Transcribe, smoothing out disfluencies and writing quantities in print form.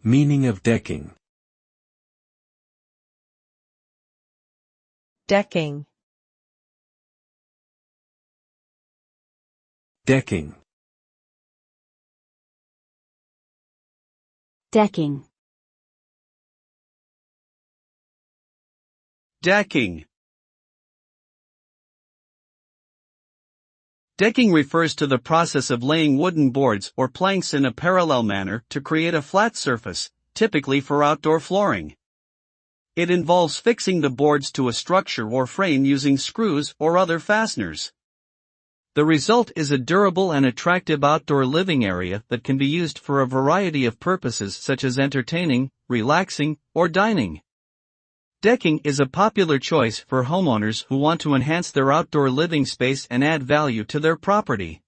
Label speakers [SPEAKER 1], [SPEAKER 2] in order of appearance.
[SPEAKER 1] Meaning of decking.
[SPEAKER 2] Decking.
[SPEAKER 1] Decking.
[SPEAKER 3] Decking.
[SPEAKER 4] Decking. Decking refers to the process of laying wooden boards or planks in a parallel manner to create a flat surface, typically for outdoor flooring. It involves fixing the boards to a structure or frame using screws or other fasteners. The result is a durable and attractive outdoor living area that can be used for a variety of purposes such as entertaining, relaxing, or dining. Decking is a popular choice for homeowners who want to enhance their outdoor living space and add value to their property.